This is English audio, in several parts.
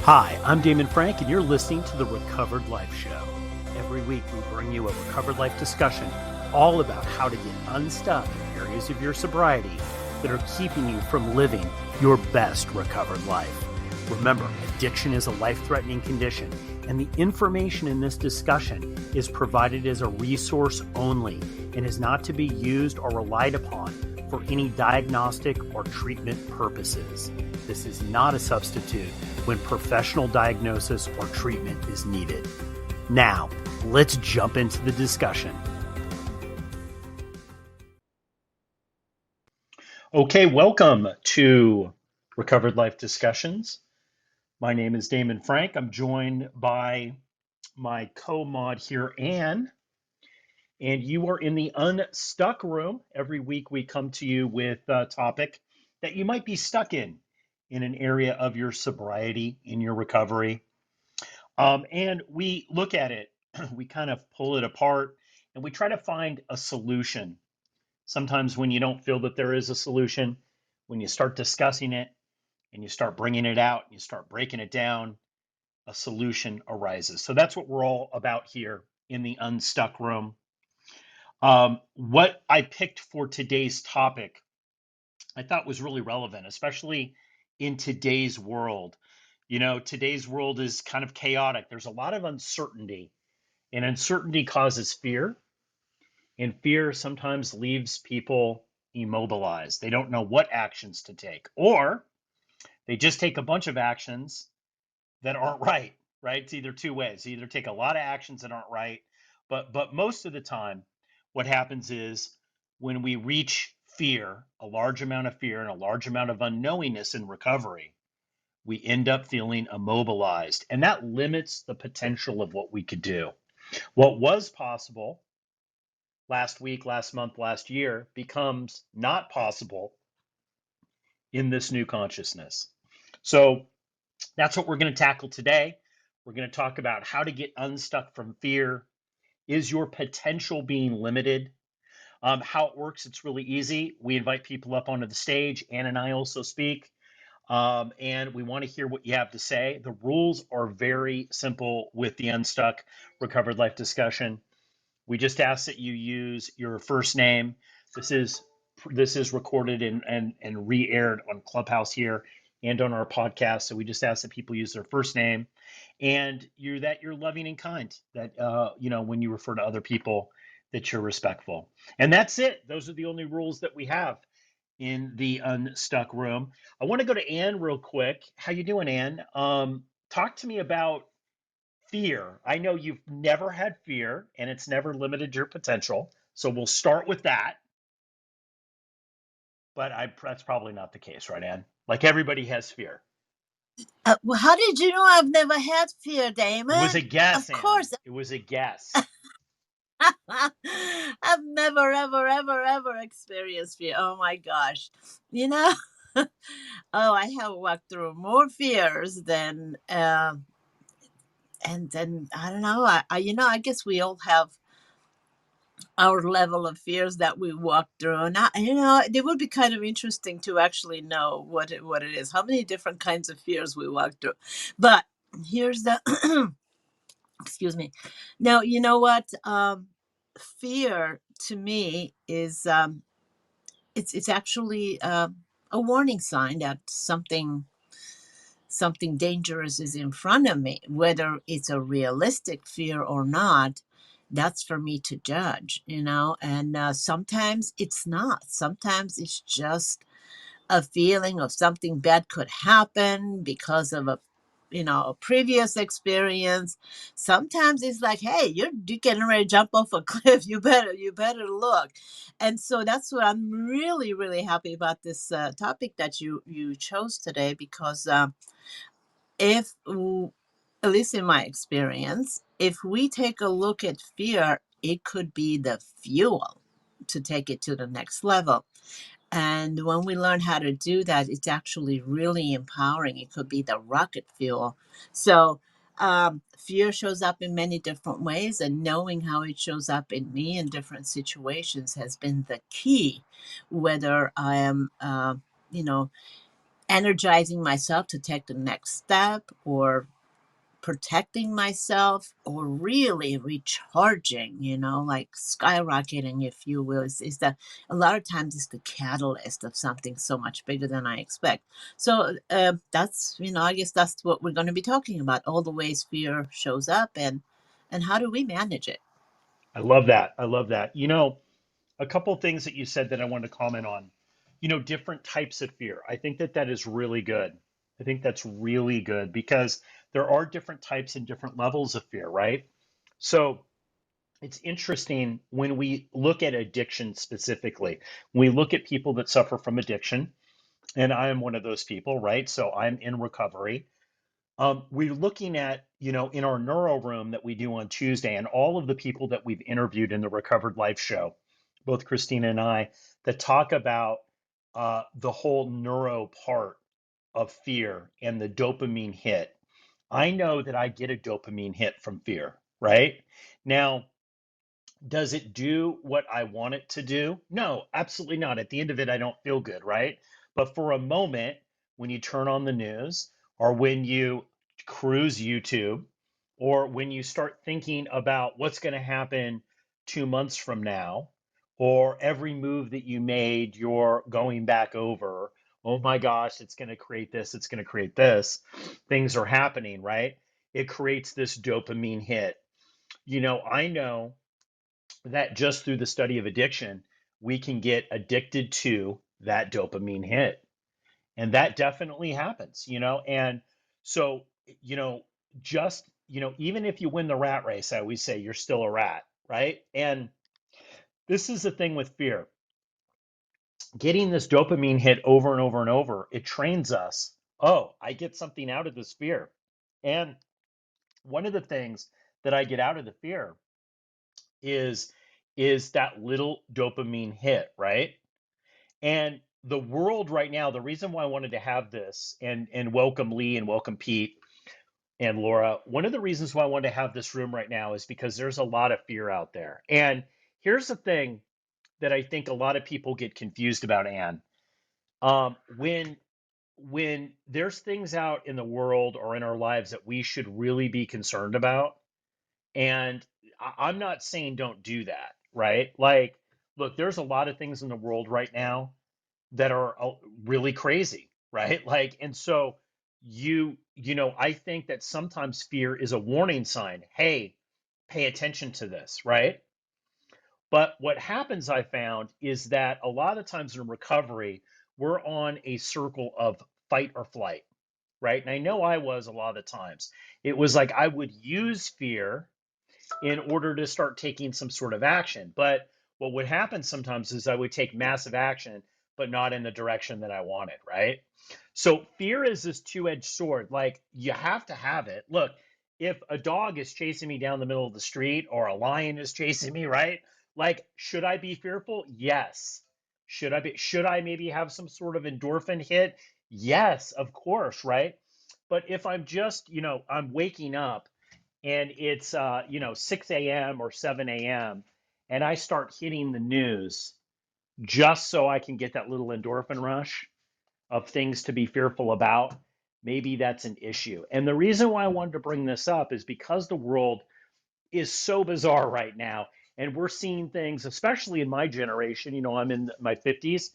Hi, I'm Damon Frank, and you're listening to the Recovered Life Show. Every week, we bring you a Recovered Life discussion all about how to get unstuck in areas of your sobriety that are keeping you from living your best recovered life. Remember, addiction is a life-threatening condition, and the information in this discussion is provided as a resource only and is not to be used or relied upon for any diagnostic or treatment purposes. This is not a substitute when professional diagnosis or treatment is needed. Now, let's jump into the discussion. Okay, welcome to Recovered Life Discussions. My name is Damon Frank. I'm joined by my co-mod here, Ann, and you are in the Unstuck room. Every week we come to you with a topic that you might be stuck in an area of your sobriety, in your recovery. And we look at it, we kind of pull it apart, and we try to find a solution. Sometimes when you don't feel that there is a solution, when you start discussing it and you start bringing it out, you start breaking it down, a solution arises. So that's what we're all about here in the Unstuck room. What I picked for today's topic, I thought was really relevant, especially in today's world. You know, today's world is kind of chaotic. There's a lot of uncertainty, and uncertainty causes fear, and fear sometimes leaves people immobilized. They don't know what actions to take, or they just take a bunch of actions that aren't right, right? It's either two ways. You either take a lot of actions that aren't right, but most of the time, what happens is when we reach fear, a large amount of fear and a large amount of unknowingness in recovery, we end up feeling immobilized, and that limits the potential of what we could do. What was possible last week, last month, last year becomes not possible in this new consciousness. So that's what we're going to tackle today. We're going to talk about how to get unstuck from fear. Is your potential being limited? How it works, it's really easy. We invite people up onto the stage. Ann and I also speak. And we want to hear what you have to say. The rules are very simple with the Unstuck Recovered Life discussion. We just ask that you use your first name. This is recorded and re-aired on Clubhouse here and on our podcast. So we just ask that people use their first name, and you're loving and kind. That when you refer to other people, that you're respectful. And that's it. Those are the only rules that we have in the Unstuck room. I want to go to Ann real quick. How you doing, Ann? Talk to me about fear. I know you've never had fear, and it's never limited your potential. So we'll start with that. But that's probably not the case, right, Ann? Like everybody has fear. Well, how did you know I've never had fear, Damon? It was a guess, Of course. Ann. It was a guess. I've never, ever experienced fear. Oh my gosh. You know, oh, I have walked through more fears than, and then I don't know. I guess we all have our level of fears that we walk through. And it would be kind of interesting to actually know what it is, how many different kinds of fears we walk through. But here's the, excuse me. Now, you know what? Fear to me is it's actually a warning sign that something dangerous is in front of me. Whether it's a realistic fear or not, that's for me to judge, and sometimes it's not. Sometimes it's just a feeling of something bad could happen because of a previous experience. Sometimes it's like, hey, you're getting ready to jump off a cliff. You better look. And so that's what I'm really, really happy about this topic that you chose today, because if, at least in my experience, if we take a look at fear, it could be the fuel to take it to the next level. And when we learn how to do that, it's actually really empowering. It could be the rocket fuel. So fear shows up in many different ways, and knowing how it shows up in me in different situations has been the key. Whether I am, energizing myself to take the next step, or protecting myself, or really recharging, like skyrocketing, if you will, is that a lot of times it's the catalyst of something so much bigger than I expect. So that's, I guess that's what we're going to be talking about, all the ways fear shows up, and how do we manage it. I love that. I love that. A couple things that you said that I want to comment on. Different types of fear. I think that that is really good. I think that's really good because there are different types and different levels of fear, right? So it's interesting when we look at addiction specifically, when we look at people that suffer from addiction, and I am one of those people, right? So I'm in recovery. We're looking at, in our neuro room that we do on Tuesday, and all of the people that we've interviewed in the Recovered Life show, both Christina and I, that talk about the whole neuro part of fear and the dopamine hit. I know that I get a dopamine hit from fear, right? Now, does it do what I want it to do? No, absolutely not. At the end of it, I don't feel good, right? But for a moment, when you turn on the news or when you cruise YouTube or when you start thinking about what's going to happen 2 months from now, or every move that you made, you're going back over, oh my gosh, it's going to create this, it's going to create this, things are happening, right? It creates this dopamine hit. I know that just through the study of addiction, we can get addicted to that dopamine hit. And that definitely happens, And so, you know, even if you win the rat race, I always say you're still a rat, right? And this is the thing with fear. Getting this dopamine hit over and over and over, it trains us. Oh, I get something out of this fear. And one of the things that I get out of the fear is is that little dopamine hit, right? And the world right now, the reason why I wanted to have this and welcome Lee and welcome Pete and Laura, one of the reasons why I wanted to have this room right now is because there's a lot of fear out there. And here's the thing that I think a lot of people get confused about, Anne. When there's things out in the world or in our lives that we should really be concerned about, and I'm not saying don't do that, right? Like, look, there's a lot of things in the world right now that are really crazy, right? Like, and so I think that sometimes fear is a warning sign. Hey, pay attention to this, right? But what happens, I found, is that a lot of times in recovery, we're on a circle of fight or flight, right? And I know I was a lot of the times. It was like I would use fear in order to start taking some sort of action. But what would happen sometimes is I would take massive action, but not in the direction that I wanted, right? So fear is this two-edged sword. Like you have to have it. Look, if a dog is chasing me down the middle of the street or a lion is chasing me, right? Like, should I be fearful? Yes. Should I maybe have some sort of endorphin hit? Yes, of course, right? But if I'm just, I'm waking up and it's 6 a.m. or 7 a.m. and I start hitting the news just so I can get that little endorphin rush of things to be fearful about, maybe that's an issue. And the reason why I wanted to bring this up is because the world is so bizarre right now. And we're seeing things, especially in my generation, I'm in my 50s.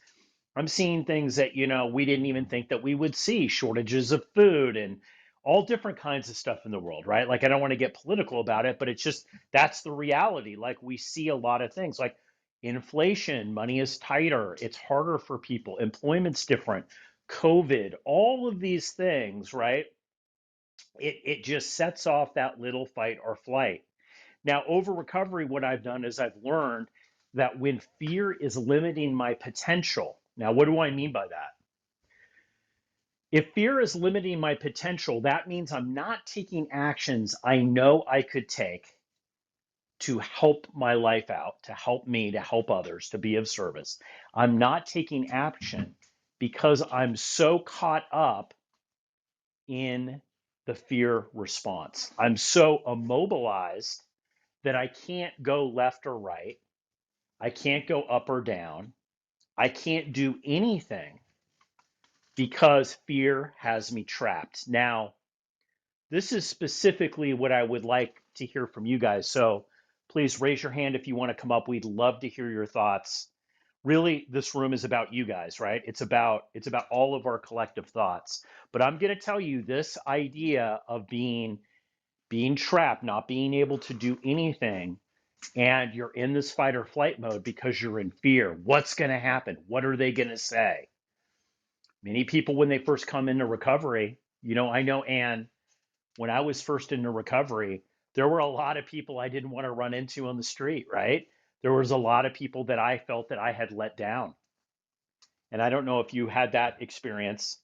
I'm seeing things that, we didn't even think that we would see, shortages of food and all different kinds of stuff in the world, right? Like, I don't want to get political about it, but it's just that's the reality. Like, we see a lot of things like inflation, money is tighter, it's harder for people, employment's different, COVID, all of these things, right? It just sets off that little fight or flight. Now, over recovery, what I've done is I've learned that when fear is limiting my potential, now, what do I mean by that? If fear is limiting my potential, that means I'm not taking actions I know I could take to help my life out, to help me, to help others, to be of service. I'm not taking action because I'm so caught up in the fear response. I'm so immobilized that I can't go left or right. I can't go up or down. I can't do anything because fear has me trapped. Now, this is specifically what I would like to hear from you guys. So please raise your hand if you want to come up. We'd love to hear your thoughts. Really, this room is about you guys, right? It's about all of our collective thoughts. But I'm going to tell you this idea of being trapped, not being able to do anything, and you're in this fight or flight mode because you're in fear. What's going to happen? What are they going to say? Many people, when they first come into recovery, I know Anne, when I was first into recovery, there were a lot of people I didn't want to run into on the street, right? There was a lot of people that I felt that I had let down. And I don't know if you had that experience,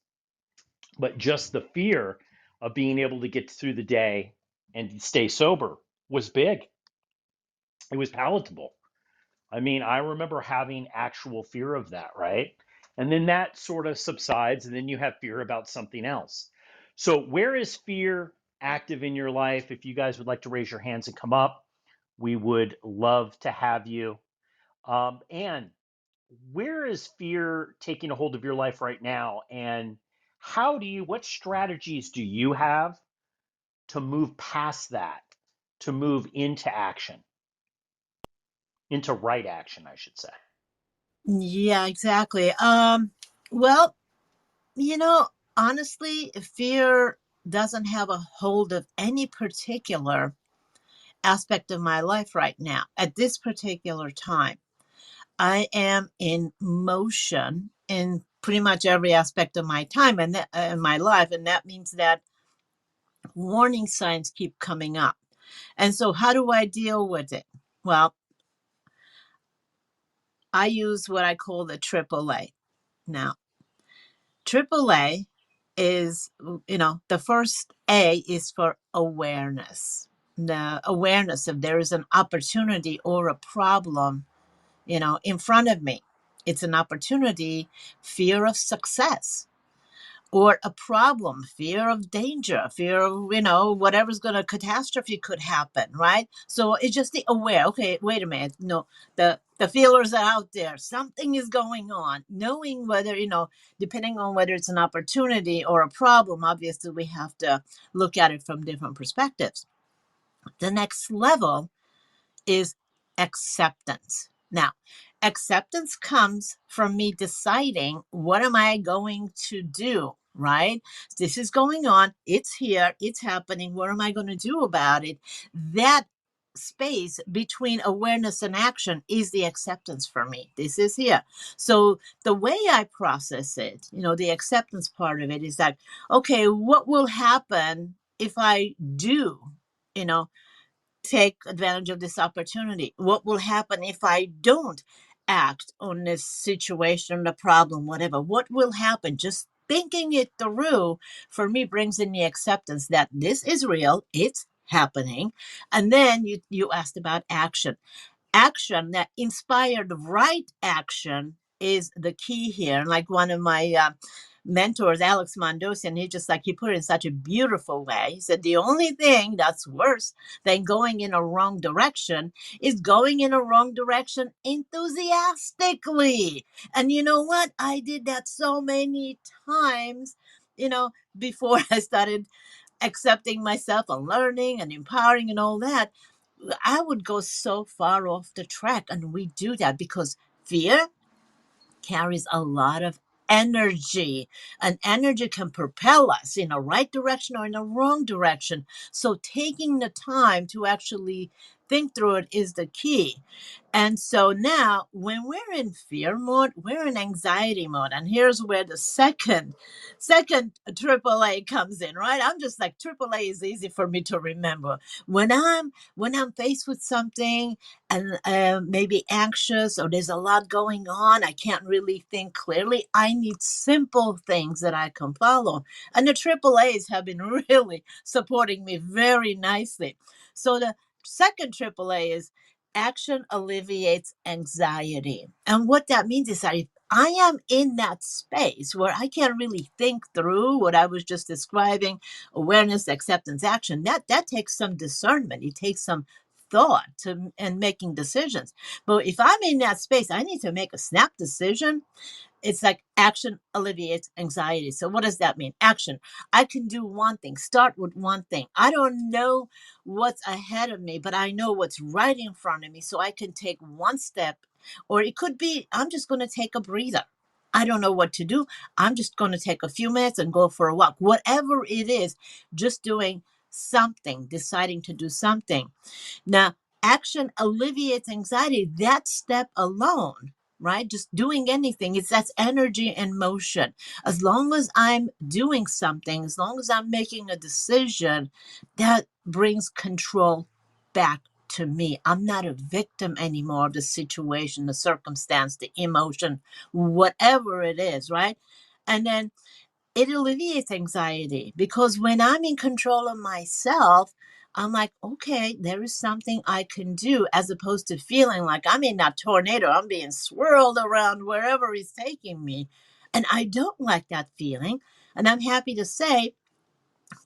but just the fear of being able to get through the day and stay sober was big. It was palatable. I mean, I remember having actual fear of that, right? And then that sort of subsides, and then you have fear about something else. So, where is fear active in your life? If you guys would like to raise your hands and come up, we would love to have you. And where is fear taking a hold of your life right now? And what strategies do you have to move past that, to move into action, into right action, I should say? Yeah, exactly. Well, you know, honestly, fear doesn't have a hold of any particular aspect of my life right now. At this particular time, I am in motion in pretty much every aspect of my time and in my life, and that means that warning signs keep coming up. And so, how do I deal with it? Well, I use what I call the AAA. Now, AAA is, the first A is for awareness. The awareness of there is an opportunity or a problem, in front of me. It's an opportunity, fear of success, or a problem, fear of danger, fear of, whatever's going to catastrophe could happen, right? So it's just the aware, okay, wait a minute, no, the feelers are out there, something is going on, knowing whether, depending on whether it's an opportunity or a problem, obviously we have to look at it from different perspectives. The next level is acceptance. Now, acceptance comes from me deciding what am I going to do, right? This is going on, it's here, it's happening. What am I going to do about it? That space between awareness and action is the acceptance for me. This is here. So the way I process it, the acceptance part of it is that, okay, what will happen if I do, you know, take advantage of this opportunity? What will happen if I don't act on this situation, the problem, whatever? What will happen? Just thinking it through for me brings in the acceptance that this is real, it's happening. And then you asked about action. Action, that inspired right action, is the key here. And like one of my mentors, Alex Mondosian, he put it in such a beautiful way. He said, the only thing that's worse than going in a wrong direction is going in a wrong direction enthusiastically. And you know what? I did that so many times, before I started accepting myself and learning and empowering and all that. I would go so far off the track. And we do that because fear carries a lot of energy, and energy can propel us in a right direction or in a wrong direction. So taking the time to actually think through it is the key. And so now when we're in fear mode, we're in anxiety mode. And here's where the second AAA comes in, right? I'm just like, AAA is easy for me to remember. When I'm faced with something and maybe anxious, or there's a lot going on, I can't really think clearly, I need simple things that I can follow. And the AAAs have been really supporting me very nicely. So the second AAA is action alleviates anxiety. And what that means is that if I am in that space where I can't really think through what I was just describing, awareness, acceptance, action, that takes some discernment. It takes some thought and making decisions. But if I'm in that space, I need to make a snap decision. It's like action alleviates anxiety. So what does that mean? Action. I can do one thing. Start with one thing. I don't know what's ahead of me, but I know what's right in front of me. So I can take one step, or it could be I'm just going to take a breather. I don't know what to do. I'm just going to take a few minutes and go for a walk. Whatever it is, just doing something, deciding to do something. Now, action alleviates anxiety. That step alone, right? Just doing anything, that's energy in motion. As long as I'm doing something, as long as I'm making a decision, that brings control back to me. I'm not a victim anymore of the situation, the circumstance, the emotion, whatever it is, right? And then it alleviates anxiety because when I'm in control of myself, I'm like, okay, there is something I can do, as opposed to feeling like I'm in that tornado, I'm being swirled around wherever it's taking me. And I don't like that feeling. And I'm happy to say,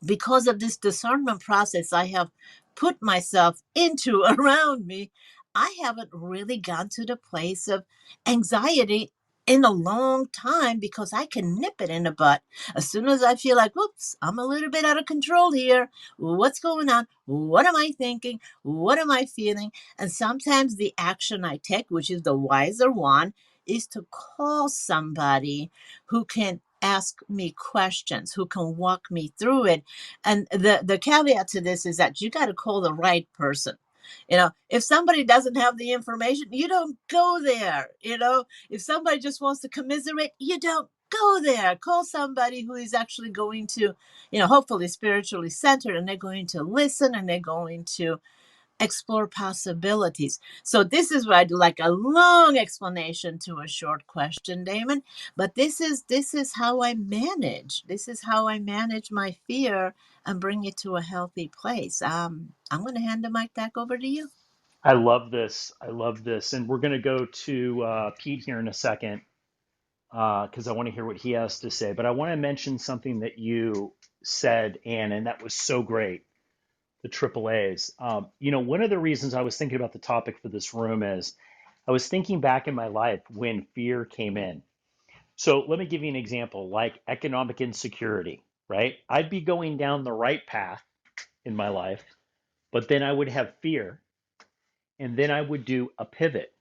because of this discernment process I have put myself into around me, I haven't really gone to the place of anxiety in a long time because I can nip it in the butt. As soon as I feel like, whoops, I'm a little bit out of control here. What's going on? What am I thinking? What am I feeling? And sometimes the action I take, which is the wiser one, is to call somebody who can ask me questions, who can walk me through it. And the caveat to this is that you got to call the right person. If somebody doesn't have the information, you don't go there. If somebody just wants to commiserate, you don't go there. Call somebody who is actually going to, hopefully spiritually centered, and they're going to listen, and they're going to explore possibilities. So this is what I do, like a long explanation to a short question, Damon. But this is how I manage. This is how I manage my fear and bring it to a healthy place. I'm going to hand the mic back over to you. I love this. I love this. And we're going to go to Pete here in a second because I want to hear what he has to say. But I want to mention something that you said, Ann, and that was so great, the triple A's. One of the reasons I was thinking about the topic for this room is I was thinking back in my life when fear came in. So let me give you an example, like economic insecurity, right? I'd be going down the right path in my life, but then I would have fear, and then I would do a pivot,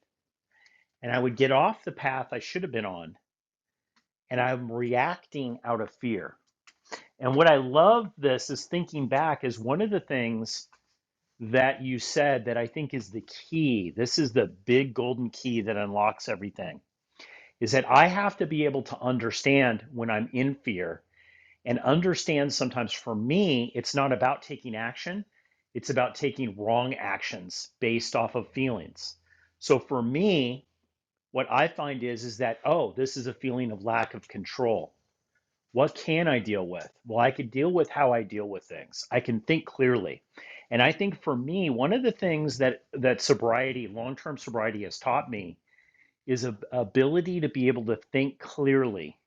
and I would get off the path I should have been on, and I'm reacting out of fear. And what I love this is thinking back is one of the things that you said that I think is the key. This is the big golden key that unlocks everything. Is that I have to be able to understand when I'm in fear and understand sometimes for me, it's not about taking action, it's about taking wrong actions based off of feelings. So for me, what I find is that, oh, this is a feeling of lack of control. What can I deal with? Well, I could deal with how I deal with things. I can think clearly. And I think for me, one of the things that sobriety, long-term sobriety has taught me is a ability to be able to think clearly,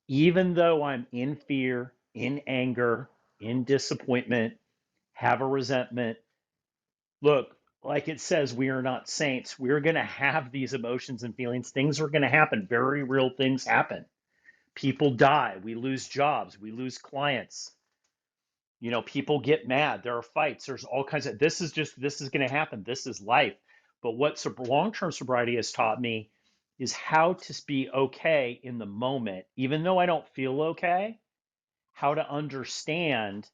even though I'm in fear, in anger, in disappointment, have a resentment. Look, like it says, we are not saints. We're going to have these emotions and feelings. Things are going to happen. Very real things happen. People die. We lose jobs. We lose clients. People get mad. There are fights. There's all kinds of, this is going to happen. This is life. But what long-term sobriety has taught me is how to be okay in the moment, even though I don't feel okay, how to understand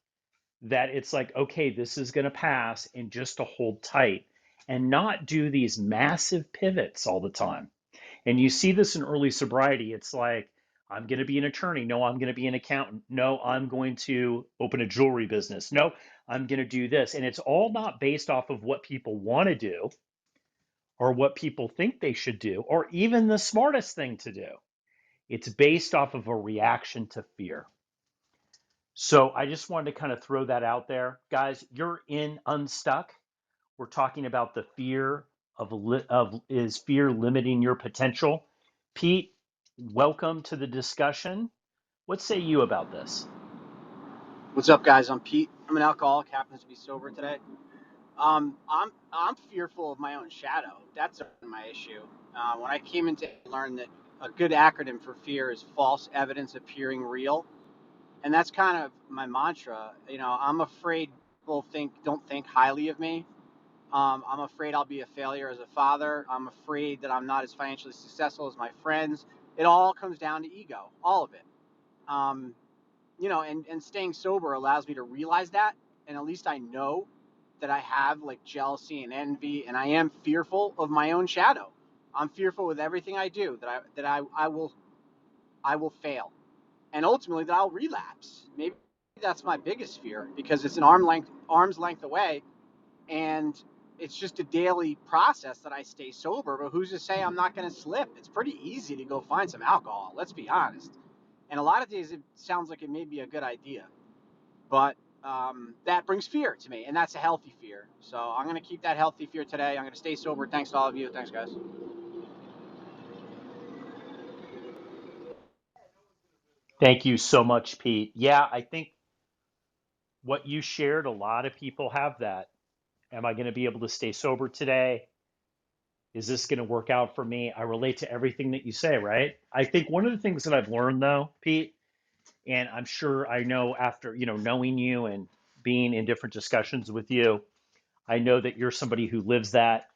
that it's like, okay, this is going to pass, and just to hold tight and not do these massive pivots all the time. And you see this in early sobriety. It's like, I'm going to be an attorney. No, I'm going to be an accountant. No, I'm going to open a jewelry business. No, I'm going to do this. And it's all not based off of what people want to do or what people think they should do or even the smartest thing to do. It's based off of a reaction to fear. So I just wanted to kind of throw that out there. Guys, you're in Unstuck. We're talking about the fear of is fear limiting your potential? Pete, welcome to the discussion. What say you about this? What's up, guys? I'm Pete. I'm an alcoholic. Happens to be sober today. I'm fearful of my own shadow. That's my issue. When I came into learn that a good acronym for fear is false evidence appearing real. And that's kind of my mantra. I'm afraid people don't think highly of me. I'm afraid I'll be a failure as a father. I'm afraid that I'm not as financially successful as my friends. It all comes down to ego, all of it. Um, and staying sober allows me to realize that. And at least I know that I have like jealousy and envy, and I am fearful of my own shadow. I'm fearful with everything I do that I will fail, and ultimately that I'll relapse. Maybe that's my biggest fear because it's an arm's length away, and it's just a daily process that I stay sober. But who's to say I'm not going to slip? It's pretty easy to go find some alcohol. Let's be honest. And a lot of days it sounds like it may be a good idea, but that brings fear to me, and that's a healthy fear. So I'm going to keep that healthy fear today. I'm going to stay sober. Thanks to all of you. Thanks, guys. Thank you so much, Pete. Yeah, I think what you shared, a lot of people have that. Am I going to be able to stay sober today? Is this going to work out for me? I relate to everything that you say, right? I think one of the things that I've learned though, Pete, and I'm sure I know after, knowing you and being in different discussions with you, I know that you're somebody who lives that.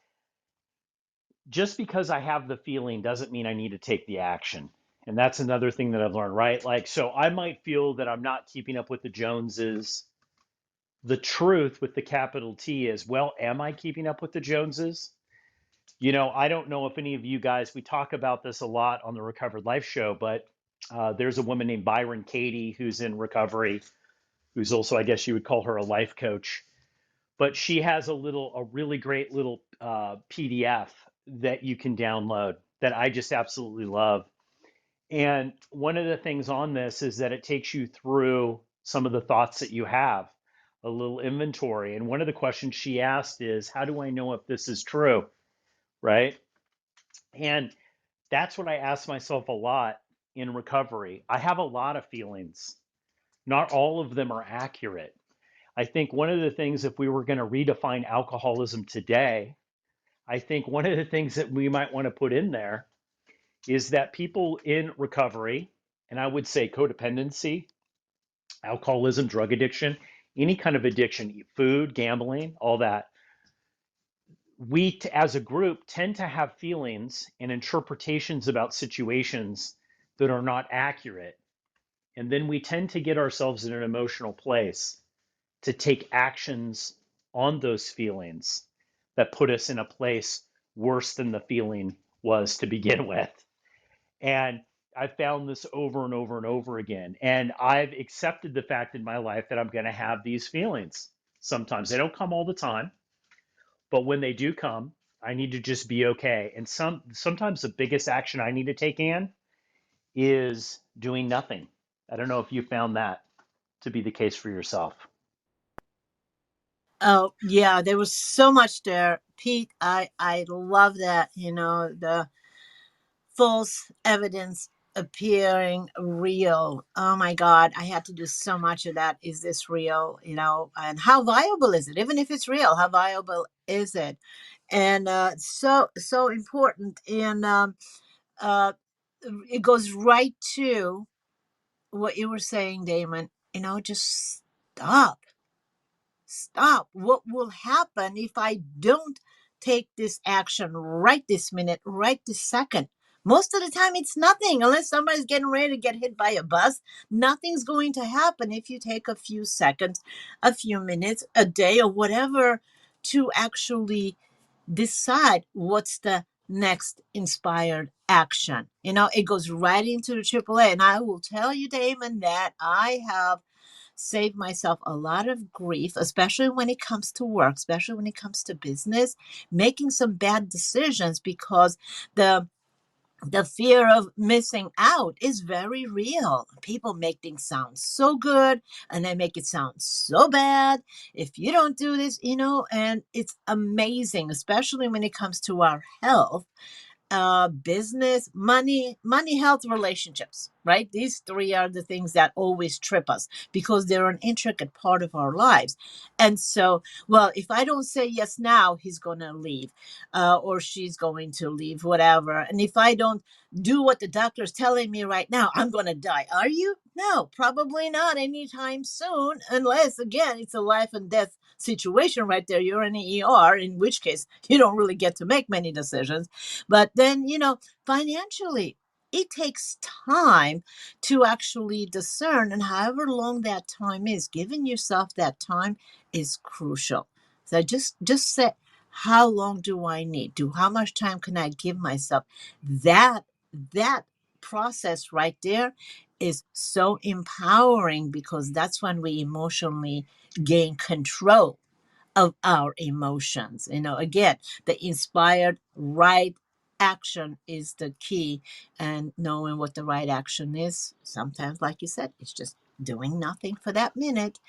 Just because I have the feeling doesn't mean I need to take the action. And that's another thing that I've learned, right? Like, so I might feel that I'm not keeping up with the Joneses. The truth with the capital T is, well, am I keeping up with the Joneses? I don't know if any of you guys, we talk about this a lot on the Recovered Life show, but there's a woman named Byron Katie who's in recovery, who's also, I guess you would call her a life coach. But she has a really great little PDF that you can download that I just absolutely love. And one of the things on this is that it takes you through some of the thoughts that you have, a little inventory. And one of the questions she asked is, how do I know if this is true? Right. And that's what I ask myself a lot in recovery. I have a lot of feelings. Not all of them are accurate. I think one of the things, if we were going to redefine alcoholism today, I think one of the things that we might want to put in there is that people in recovery, and I would say codependency, alcoholism, drug addiction, any kind of addiction, food, gambling, all that, we as a group tend to have feelings and interpretations about situations that are not accurate. And then we tend to get ourselves in an emotional place to take actions on those feelings that put us in a place worse than the feeling was to begin with. And I've found this over and over and over again. And I've accepted the fact in my life that I'm going to have these feelings. Sometimes they don't come all the time, but when they do come, I need to just be okay. And sometimes the biggest action I need to take in is doing nothing. I don't know if you found that to be the case for yourself. Oh, yeah, there was so much there, Pete. I love that, the false evidence appearing real. Oh my God, I had to do so much of that. Is this real? And how viable is it? Even if it's real, how viable is it? And so important. And uh, it goes right to what you were saying, Damon. Just stop. Stop. What will happen if I don't take this action right this minute, right this second? Most of the time, it's nothing unless somebody's getting ready to get hit by a bus. Nothing's going to happen if you take a few seconds, a few minutes, a day, or whatever to actually decide what's the next inspired action. It goes right into the AAA. And I will tell you, Damon, that I have saved myself a lot of grief, especially when it comes to work, especially when it comes to business, making some bad decisions because the fear of missing out is very real. People make things sound so good and they make it sound so bad if you don't do this, and it's amazing, especially when it comes to our health, business, money, health, relationships, right? These three are the things that always trip us because they're an intricate part of our lives. And so, well, if I don't say yes now, he's going to leave, or she's going to leave, whatever. And if I don't do what the doctor's telling me right now, I'm going to die. Are you? No, probably not anytime soon, unless, again, it's a life and death situation right there. You're in the ER, in which case you don't really get to make many decisions. But then, financially, it takes time to actually discern, and however long that time is, giving yourself that time is crucial. So just say, how long do I need? How much time can I give myself? That process right there is so empowering, because that's when we emotionally gain control of our emotions. Again, the inspired right action is the key. And knowing what the right action is, sometimes, like you said, it's just doing nothing for that minute.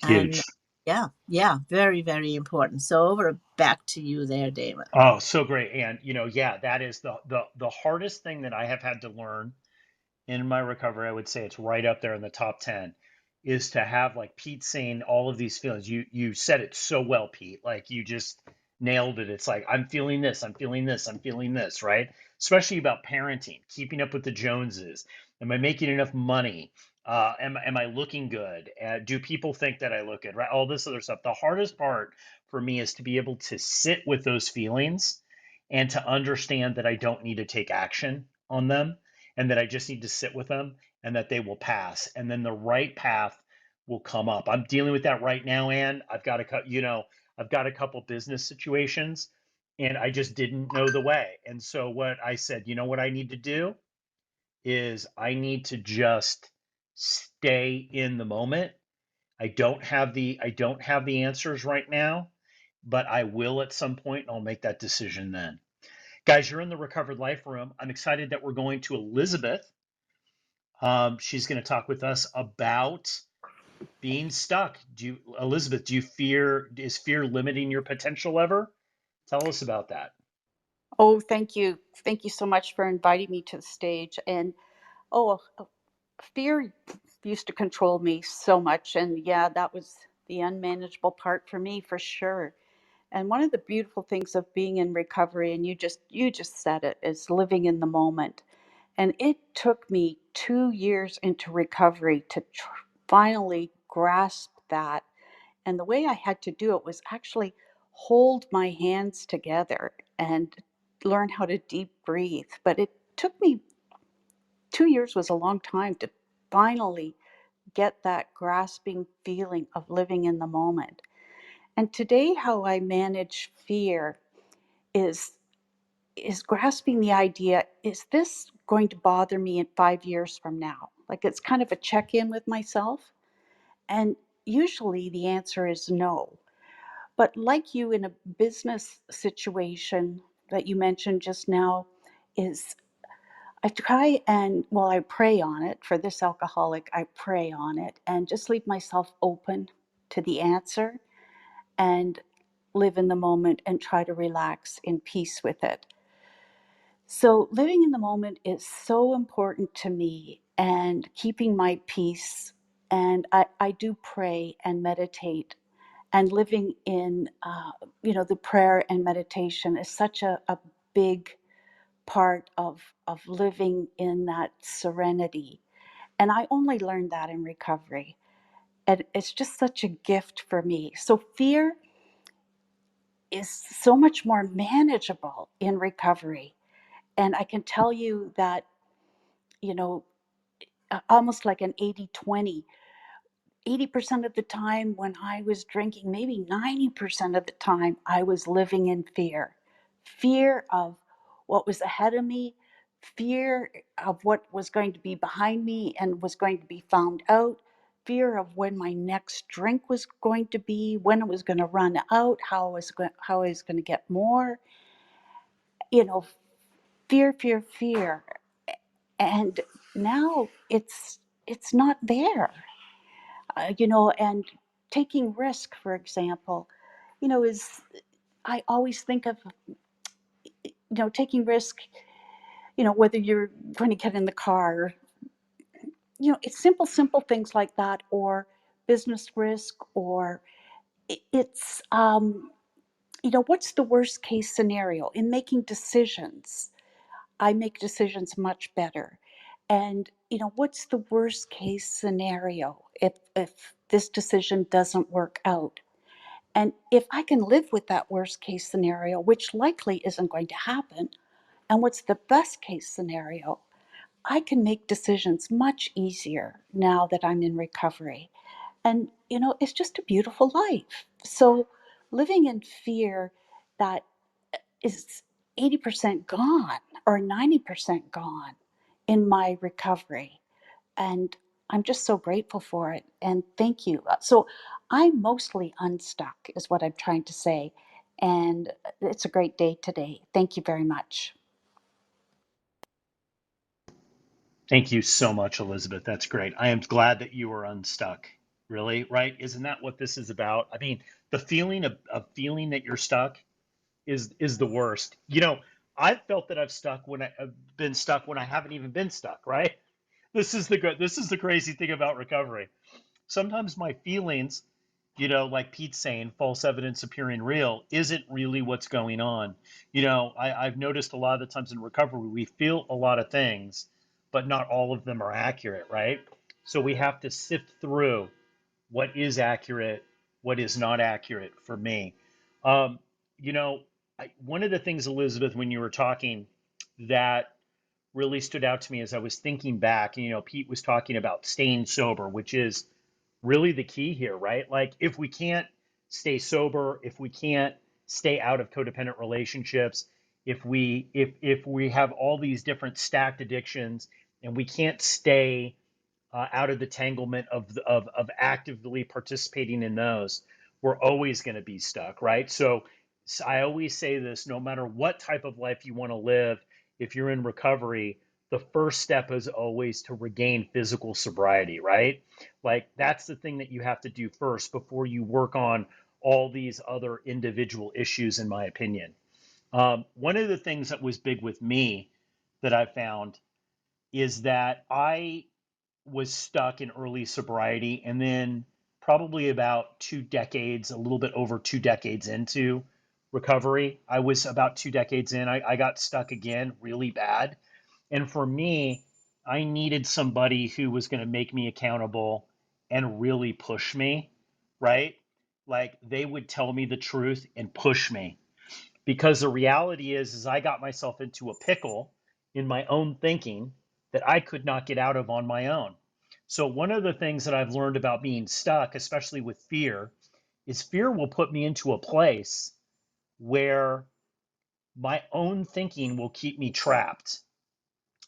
And Huge. yeah, yeah, very, very important. So over back to you there, David. Oh, so great. And yeah, that is the hardest thing that I have had to learn in my recovery. I would say it's right up there in the top 10, is to have, like Pete saying, all of these feelings. You said it so well, Pete. Like, you just nailed it. It's like, I'm feeling this, I'm feeling this, I'm feeling this, right? Especially about parenting, keeping up with the Joneses. Am I making enough money? Am I looking good? Do people think that I look good? Right? All this other stuff. The hardest part for me is to be able to sit with those feelings and to understand that I don't need to take action on them, and that I just need to sit with them, and that they will pass, and then the right path will come up. I'm dealing with that right now, Ann. I've got a couple business situations, and I just didn't know the way. And so what I said, what I need to do is I need to just stay in the moment. I don't have the answers right now, but I will at some point, and I'll make that decision then. Guys, you're in the Recovered Life Room. I'm excited that we're going to Elizabeth. She's going to talk with us about being stuck. Elizabeth, is fear limiting your potential ever? Tell us about that. Oh, thank you. Thank you so much for inviting me to the stage. And oh, fear used to control me so much. And yeah, that was the unmanageable part for me for sure. And one of the beautiful things of being in recovery, and you just said it, is living in the moment. And it took me 2 years into recovery to finally grasp that. And the way I had to do it was actually hold my hands together and learn how to deep breathe. But it took me 2 years, was a long time to finally get that grasping feeling of living in the moment. And today, how I manage fear is is grasping the idea, is this going to bother me in 5 years from now? Like, it's kind of a check-in with myself. And usually the answer is no. But like you, in a business situation that you mentioned just now, is I try and, well, I pray on it. For this alcoholic, I pray on it and just leave myself open to the answer and live in the moment and try to relax in peace with it. So, living in the moment is so important to me, and keeping my peace. And I do pray and meditate, and living in, the prayer and meditation is such a big part of living in that serenity. And I only learned that in recovery. And it's just such a gift for me. So fear is so much more manageable in recovery. And I can tell you that, you know, almost like an 80-20. 80% of the time when I was drinking, maybe 90% of the time, I was living in fear. Fear of what was ahead of me, fear of what was going to be behind me and was going to be found out, fear of when my next drink was going to be, when it was going to run out, how I was going to get more. You know, fear, fear, fear. And now it's not there. And taking risk, for example, is, I always think of, taking risk, whether you're going to get in the car, it's simple things like that, or business risk, or it's, what's the worst case scenario in making decisions? I make decisions much better. And what's the worst case scenario if this decision doesn't work out? And if I can live with that worst case scenario, which likely isn't going to happen, and what's the best case scenario, I can make decisions much easier now that I'm in recovery. And, it's just a beautiful life. So living in fear that is 80% gone or 90% gone in my recovery. And I'm just so grateful for it. And thank you. So I'm mostly unstuck, is what I'm trying to say. And it's a great day today. Thank you very much. Thank you so much, Elizabeth. That's great. I am glad that you were unstuck. Really, right? Isn't that what this is about? I mean, the feeling of feeling that you're stuck is the worst. I've felt that I've been stuck when I haven't even been stuck, right? This is the crazy thing about recovery. Sometimes my feelings, like Pete's saying, false evidence appearing real, isn't really what's going on. I've noticed a lot of the times in recovery, we feel a lot of things, but not all of them are accurate, right? So we have to sift through what is accurate, what is not accurate for me. Um, you know, one of the things, Elizabeth, when you were talking, that really stood out to me as I was thinking back, Pete was talking about staying sober, which is really the key here, right? Like if we can't stay sober, if we can't stay out of codependent relationships, if we have all these different stacked addictions and we can't stay out of the tanglement of actively participating in those, we're always going to be stuck, right? So I always say this: no matter what type of life you want to live, if you're in recovery, the first step is always to regain physical sobriety, right? Like that's the thing that you have to do first before you work on all these other individual issues, in my opinion. One of the things that was big with me that I found is that I was stuck in early sobriety, and then probably about 2 decades, a little bit over 2 decades into recovery, I was about 2 decades in, I got stuck again really bad. And for me, I needed somebody who was going to make me accountable and really push me, right? Like they would tell me the truth and push me, because the reality is I got myself into a pickle in my own thinking that I could not get out of on my own. So one of the things that I've learned about being stuck, especially with fear, is fear will put me into a place where my own thinking will keep me trapped.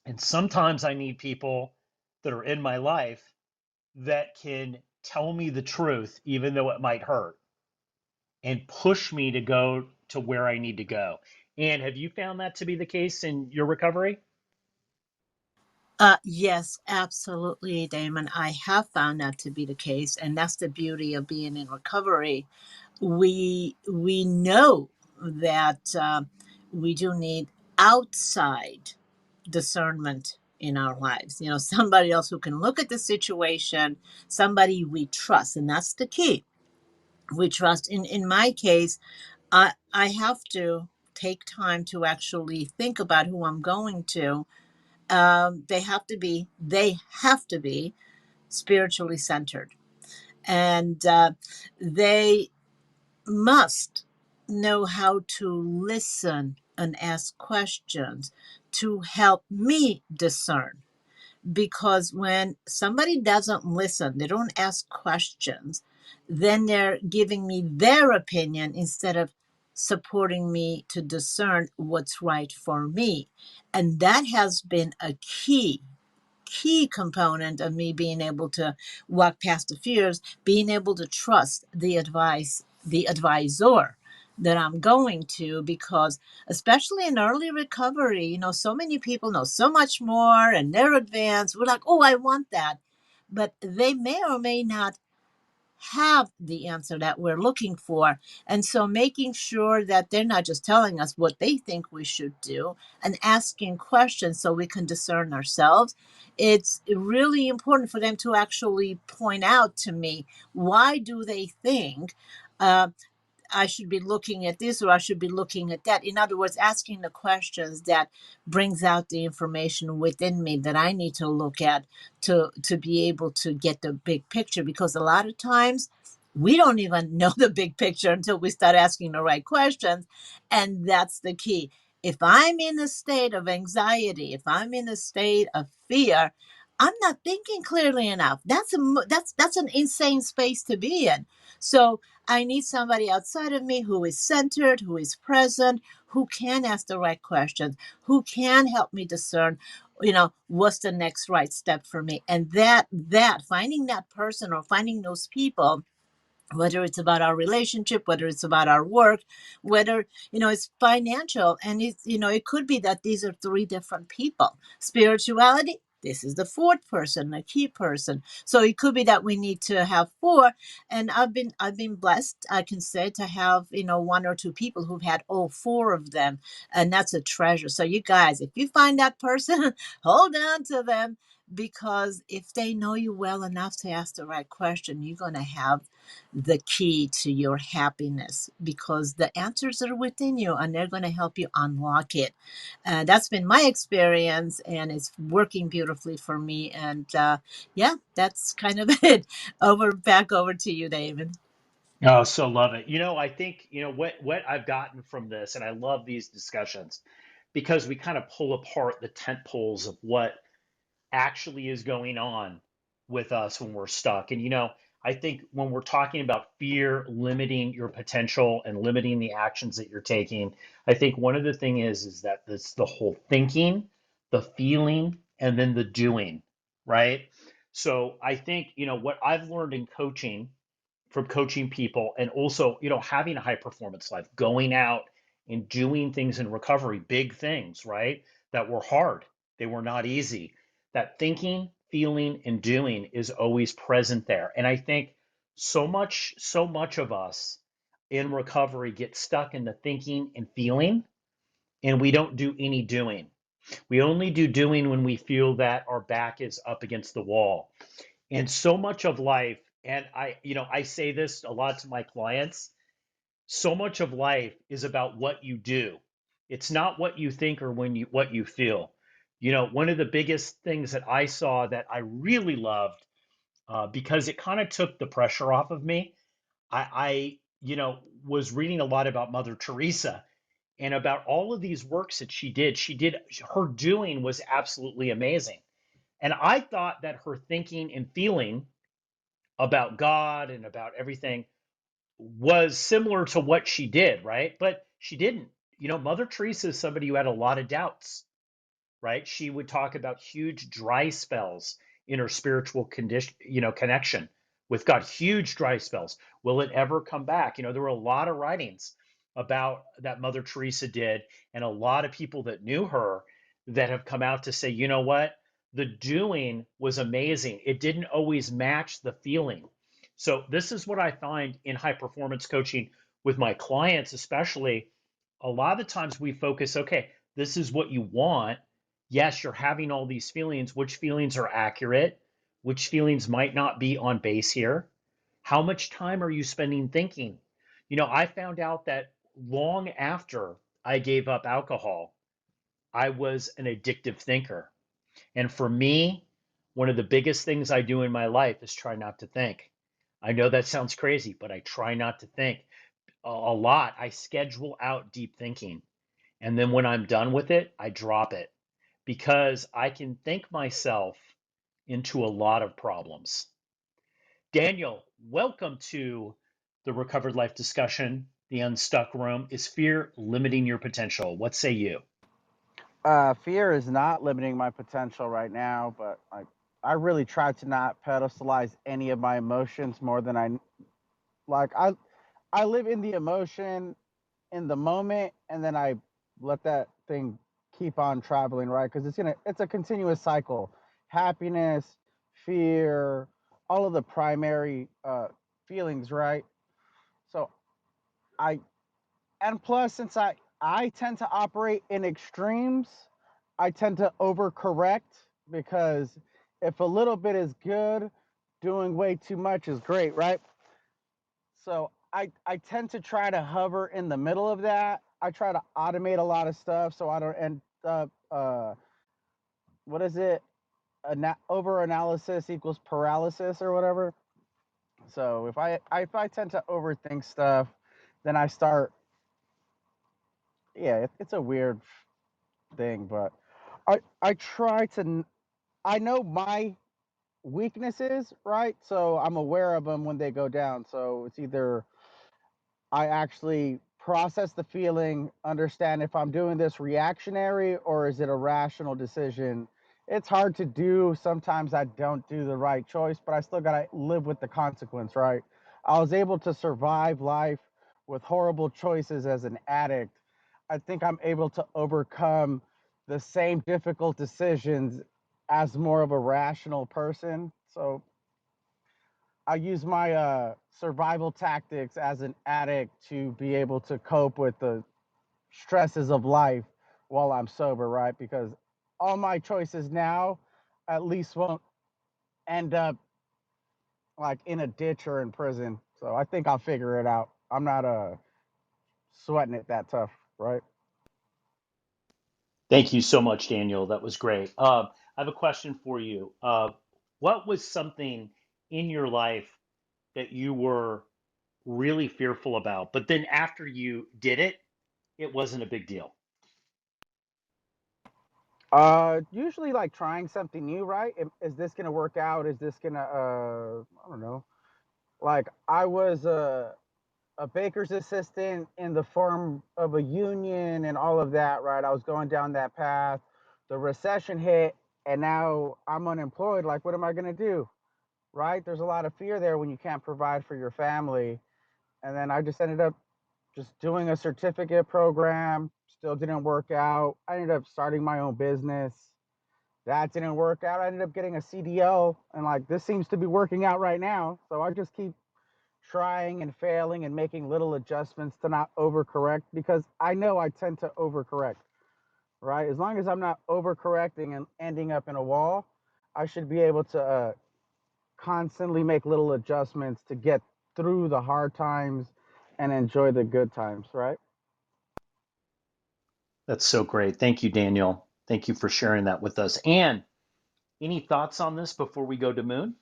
And sometimes I need people that are in my life that can tell me the truth, even though it might hurt, and push me to go to where I need to go. And have you found that to be the case in your recovery? Yes, absolutely, Damon. I have found that to be the case, and that's the beauty of being in recovery. We know that we do need outside discernment in our lives. Somebody else who can look at the situation, somebody we trust, and that's the key. We trust. In my case, I have to take time to actually think about who I'm going to. They have to be spiritually centered, and they must know how to listen and ask questions to help me discern. Because when somebody doesn't listen, they don't ask questions, then they're giving me their opinion instead of supporting me to discern what's right for me. And that has been a key component of me being able to walk past the fears, being able to trust the advisor that I'm going to, because especially in early recovery, so many people know so much more and they're advanced. We're like, oh, I want that. But they may or may not have the answer that we're looking for. And so making sure that they're not just telling us what they think we should do and asking questions so we can discern ourselves. It's really important for them to actually point out to me, why do they think uh, I should be looking at this or I should be looking at that. In other words, asking the questions that brings out the information within me that I need to look at to be able to get the big picture. Because a lot of times we don't even know the big picture until we start asking the right questions. And that's the key. If I'm in a state of anxiety, if I'm in a state of fear, I'm not thinking clearly enough. That's an insane space to be in. So I need somebody outside of me who is centered, who is present, who can ask the right questions, who can help me discern, what's the next right step for me. And that finding that person or finding those people, whether it's about our relationship, whether it's about our work, whether it's financial, and it could be that these are three different people. Spirituality, this is the fourth person, a key person. So it could be that we need to have four. And I've been blessed, I can say, to have one or two people who've had all four of them, and that's a treasure. So you guys, if you find that person, hold on to them, because if they know you well enough to ask the right question, you're going to have the key to your happiness, because the answers are within you and they're going to help you unlock it. That's been my experience, and it's working beautifully for me. And yeah, that's kind of it. Back over to you, David. Oh, so love it. I think, what I've gotten from this, and I love these discussions because we kind of pull apart the tent poles of what actually is going on with us when we're stuck. And I think when we're talking about fear limiting your potential and limiting the actions that you're taking, I think one of the thing is that it's the whole thinking, the feeling, and then the doing, right? So I think, what I've learned in coaching, from coaching people, and also having a high performance life, going out and doing things in recovery, big things, right, that were hard, they were not easy. That thinking, feeling, and doing is always present there. And I think so much of us in recovery get stuck in the thinking and feeling, and we don't do any doing. We only do doing when we feel that our back is up against the wall. And so much of life, and I say this a lot to my clients, so much of life is about what you do. It's not what you think or what you feel. One of the biggest things that I saw that I really loved, because it kind of took the pressure off of me. I was reading a lot about Mother Teresa and about all of these works that she did. Her doing was absolutely amazing. And I thought that her thinking and feeling about God and about everything was similar to what she did, right? But she didn't. Mother Teresa is somebody who had a lot of doubts, right? She would talk about huge dry spells in her spiritual condition, connection with God, huge dry spells. Will it ever come back? There were a lot of writings about that Mother Teresa did, and a lot of people that knew her that have come out to say, you know what? The doing was amazing. It didn't always match the feeling. So this is what I find in high performance coaching with my clients, especially. A lot of times we focus, okay, this is what you want. Yes, you're having all these feelings. Which feelings are accurate? Which feelings might not be on base here? How much time are you spending thinking? I found out that long after I gave up alcohol, I was an addictive thinker. And for me, one of the biggest things I do in my life is try not to think. I know that sounds crazy, but I try not to think a lot. I schedule out deep thinking. And then when I'm done with it, I drop it because I can think myself into a lot of problems. Daniel, welcome to the Recovered Life discussion. The Unstuck Room. Is fear limiting your potential? What say you? Fear is not limiting my potential right now, but I really try to not pedestalize any of my emotions more than like. I live in the emotion in the moment, and then I let that thing keep on traveling, right? Because it's a continuous cycle. Happiness, fear, all of the primary feelings, right? So I and plus, since I tend to operate in extremes, I tend to overcorrect, because if a little bit is good, doing way too much is great, right? So I tend to try to hover in the middle of that. I try to automate a lot of stuff so I don't end up what is it? Over analysis equals paralysis or whatever. So if I tend to overthink stuff, then I start. Yeah, it's a weird thing, but I try to. I know my weaknesses, right? So I'm aware of them when they go down. So it's either I actually process the feeling, understand if I'm doing this reactionary or is it a rational decision. It's hard to do. Sometimes I don't do the right choice, but I still got to live with the consequence, right? I was able to survive life with horrible choices as an addict. I think I'm able to overcome the same difficult decisions as more of a rational person. So I use my survival tactics as an addict to be able to cope with the stresses of life while I'm sober, right? Because all my choices now at least won't end up like in a ditch or in prison. So I think I'll figure it out. I'm not sweating it that tough, right? Thank you so much, Daniel. That was great. I have a question for you. What was something in your life that you were really fearful about, but then after you did it, it wasn't a big deal? Usually like trying something new, right? Is this gonna work out? Is this gonna I don't know. Like I was a baker's assistant in the form of a union and all of that, right? I was going down that path. The recession hit, and now I'm unemployed. Like, what am I going to do, right? There's a lot of fear there when you can't provide for your family. And then I just ended up just doing a certificate program, still didn't work out. I ended up starting my own business. That didn't work out. I ended up getting a CDL, and like, this seems to be working out right now. So I just keep trying and failing and making little adjustments to not overcorrect because I know I tend to overcorrect, right? As long as I'm not overcorrecting and ending up in a wall, I should be able to constantly make little adjustments to get through the hard times and enjoy the good times, right? That's so great. Thank you, Daniel. Thank you for sharing that with us. Anne, any thoughts on this before we go to Moon?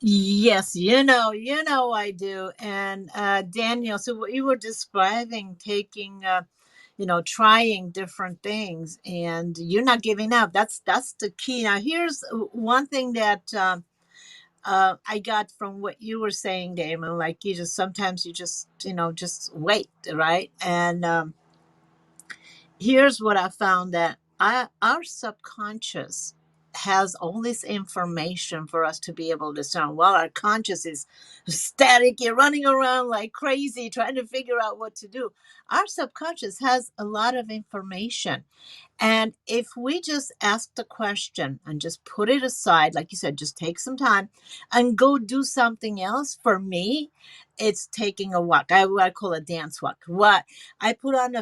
Yes, you know I do. And Daniel, so what you were describing, taking, trying different things, and you're not giving up. That's the key. Now, here's one thing that I got from what you were saying, Damon. Like you just sometimes you just just wait, right? And here's what I found that our subconscious has all this information for us to be able to discern. While our conscious is static, you're running around like crazy trying to figure out what to do. Our subconscious has a lot of information. And if we just ask the question and just put it aside, like you said, just take some time and go do something else. For me, it's taking a walk. I call it dance walk. What I put on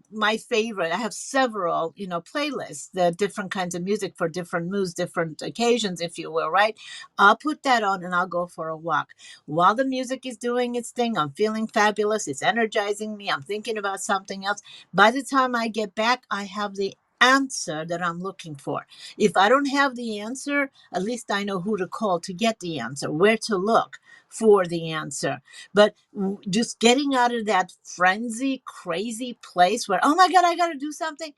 my favorite. I have several, playlists, the different kinds of music for different moods, different occasions, if you will, right? I'll put that on and I'll go for a walk. While the music is doing its thing, I'm feeling fabulous. It's energizing me. I'm thinking about something else. By the time I get back, I have the answer that I'm looking for. If I don't have the answer, at least I know who to call to get the answer, where to look for the answer. But just getting out of that frenzy, crazy place where, oh my God, I got to do something,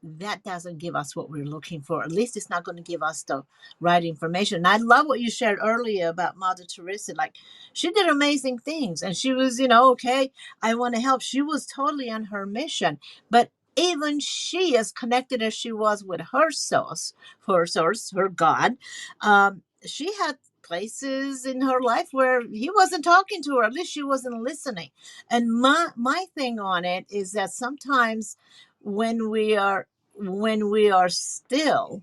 that doesn't give us what we're looking for. At least it's not going to give us the right information. And I love what you shared earlier about Mother Teresa. Like, she did amazing things and she was, okay, I want to help. She was totally on her mission. But even she, as connected as she was with her source, her God, she had places in her life where he wasn't talking to her. At least she wasn't listening. And my thing on it is that sometimes when we are still,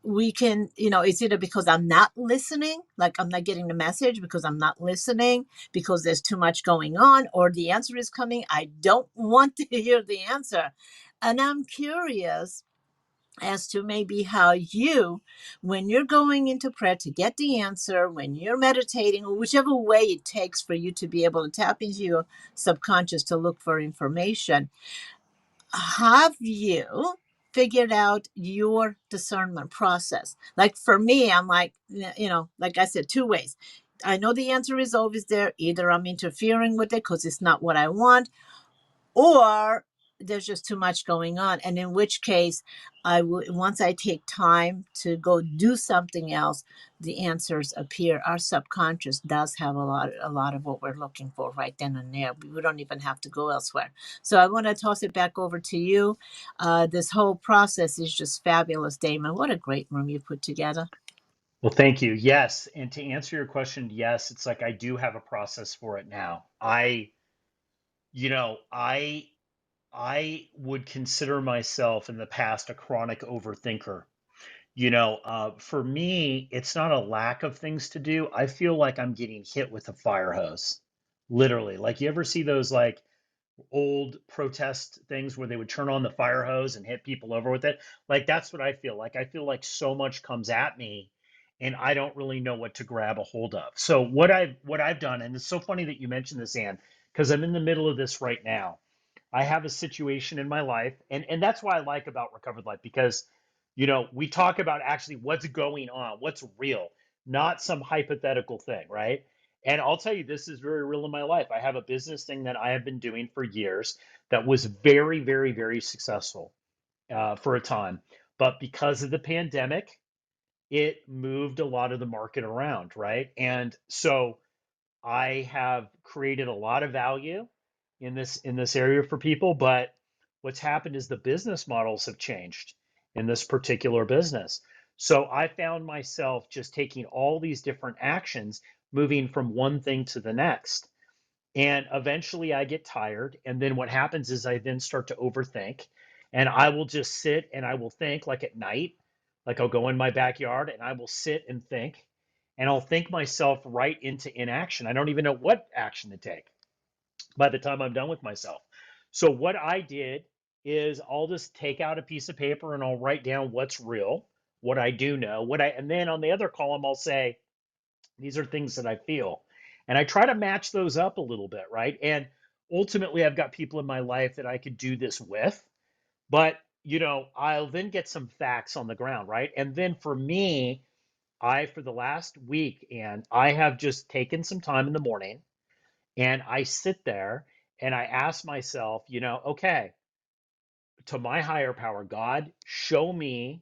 we can, it's either because I'm not listening, like I'm not getting the message because I'm not listening, because there's too much going on, or the answer is coming, I don't want to hear the answer, and I'm curious as to maybe how you, when you're going into prayer to get the answer, when you're meditating, or whichever way it takes for you to be able to tap into your subconscious to look for information, have you figured out your discernment process? Like for me, I'm like, like I said, two ways. I know the answer is always there. Either I'm interfering with it because it's not what I want, or there's just too much going on, and in which case I will, once I take time to go do something else, the answers appear. Our subconscious does have a lot of what we're looking for right then and there. We don't even have to go elsewhere. So I want to toss it back over to you. This whole process is just fabulous, Damon. What a great room you put together. Well, thank you. Yes, and to answer your question, yes, it's like I do have a process for it now. You know, I would consider myself in the past a chronic overthinker. For me, it's not a lack of things to do. I feel like I'm getting hit with a fire hose, literally. Like, you ever see those like old protest things where they would turn on the fire hose and hit people over with it? Like, that's what I feel like. I feel like so much comes at me and I don't really know what to grab a hold of. So what I've done, and it's so funny that you mentioned this, Ann, because I'm in the middle of this right now. I have a situation in my life, and that's why I like about Recovered Life, because we talk about actually what's going on, what's real, not some hypothetical thing, right? And I'll tell you, this is very real in my life. I have a business thing that I have been doing for years that was very, very, very successful for a time. But because of the pandemic, it moved a lot of the market around, right? And so I have created a lot of value in this area for people, but what's happened is the business models have changed in this particular business. So I found myself just taking all these different actions, moving from one thing to the next. And eventually I get tired. And then what happens is I then start to overthink. And I will just sit and I will think, like at night, like I'll go in my backyard and I will sit and think. And I'll think myself right into inaction. I don't even know what action to take by the time I'm done with myself. So what I did is I'll just take out a piece of paper and I'll write down what's real, what I do know, and then on the other column I'll say, these are things that I feel. And I try to match those up a little bit, right? And ultimately, I've got people in my life that I could do this with, but I'll then get some facts on the ground, right? And then for me, for the last week, and I have just taken some time in the morning and I sit there and I ask myself, okay, to my higher power, God, show me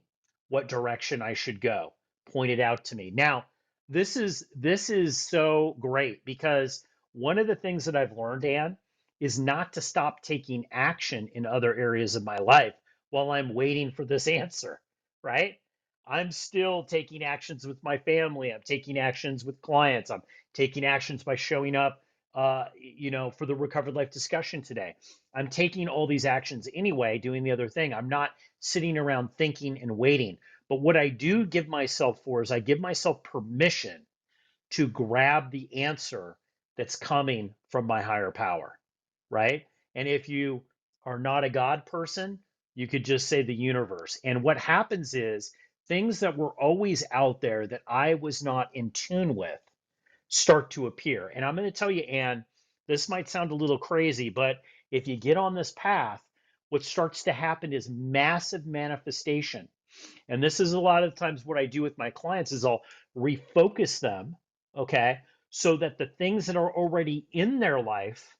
what direction I should go. Point it out to me. Now, this is so great because one of the things that I've learned, Ann, is not to stop taking action in other areas of my life while I'm waiting for this answer, right? I'm still taking actions with my family. I'm taking actions with clients. I'm taking actions by showing up, for the Recovered Life discussion today. I'm taking all these actions anyway, doing the other thing. I'm not sitting around thinking and waiting. But what I do give myself for is I give myself permission to grab the answer that's coming from my higher power, right? And if you are not a God person, you could just say the universe. And what happens is things that were always out there that I was not in tune with start to appear. And I'm going to tell you, Anne, this might sound a little crazy, but if you get on this path, what starts to happen is massive manifestation. And this is a lot of times what I do with my clients is I'll refocus them, okay, so that the things that are already in their life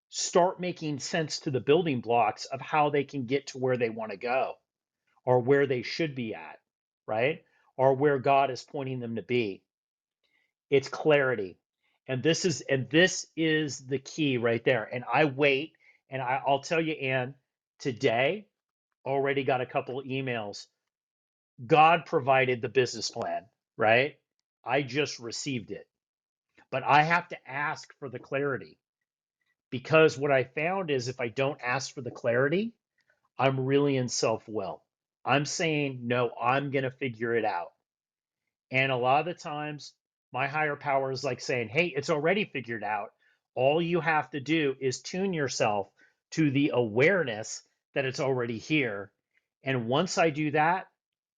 start making sense to the building blocks of how they can get to where they want to go or where they should be at, right? Or where God is pointing them to be. It's clarity. And this is the key right there. And I wait, and I'll tell you, Ann, today already got a couple of emails. God provided the business plan, right? I just received it. But I have to ask for the clarity because what I found is if I don't ask for the clarity, I'm really in self-will. I'm saying, no, I'm going to figure it out. And a lot of the times, my higher power is like saying, hey, it's already figured out. All you have to do is tune yourself to the awareness that it's already here. And once I do that,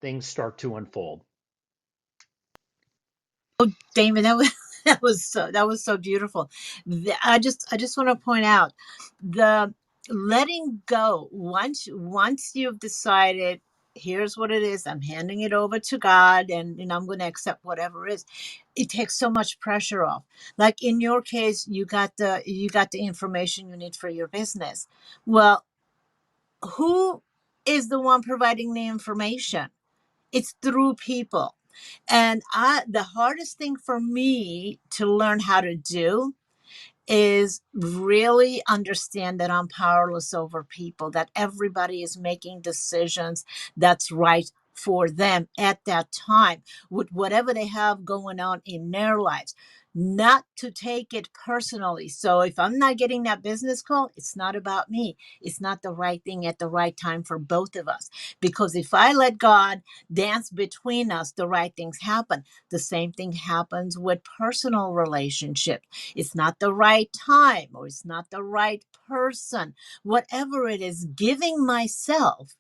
things start to unfold. Damon, that was that was so beautiful. I just want to point out the letting go. Once you've decided, here's what it is, I'm handing it over to God, and I'm going to accept whatever it is. It takes so much pressure off. Like in your case, you got the information you need for your business. Well, who is the one providing the information? It's through people. And the hardest thing for me to learn how to do is really understand that I'm powerless over people, that everybody is making decisions that's right for them at that time with whatever they have going on in their lives. Not to take it personally. So if I'm not getting that business call, it's not about me. It's not the right thing at the right time for both of us. Because if I let God dance between us, the right things happen. The same thing happens with personal relationships. It's not the right time, or it's not the right person, whatever it is, giving myself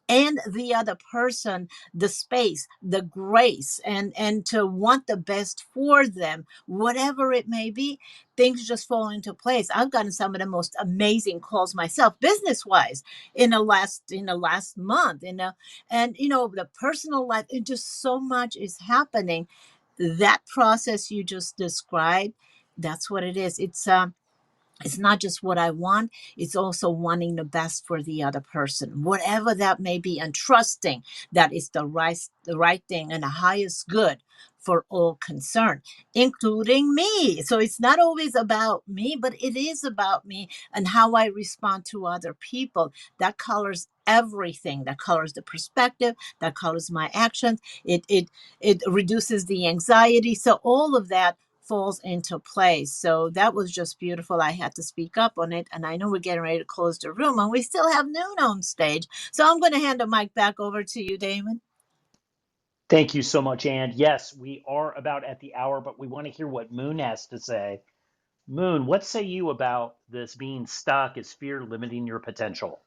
and the other person the space, the grace, and to want the best for them, whatever it may be. Things just fall into place. I've gotten some of the most amazing calls myself, business wise, in the last month, and the personal life. It just, so much is happening. That process you just described, that's what it is. It's not just what I want, it's also wanting the best for the other person, whatever that may be, and trusting that it's the right thing and the highest good for all concerned, including me. So it's not always about me, but it is about me and how I respond to other people. That colors everything. That colors the perspective, that colors my actions. It reduces the anxiety. So all of that falls into place. So that was just beautiful. I had to speak up on it. And I know we're getting ready to close the room, and we still have Noon on stage. So I'm going to hand the mic back over to you, Damon. Thank you so much, and yes, we are about at the hour, but we want to hear what Moon has to say. Moon, what say you about this being stuck? Is fear limiting your potential?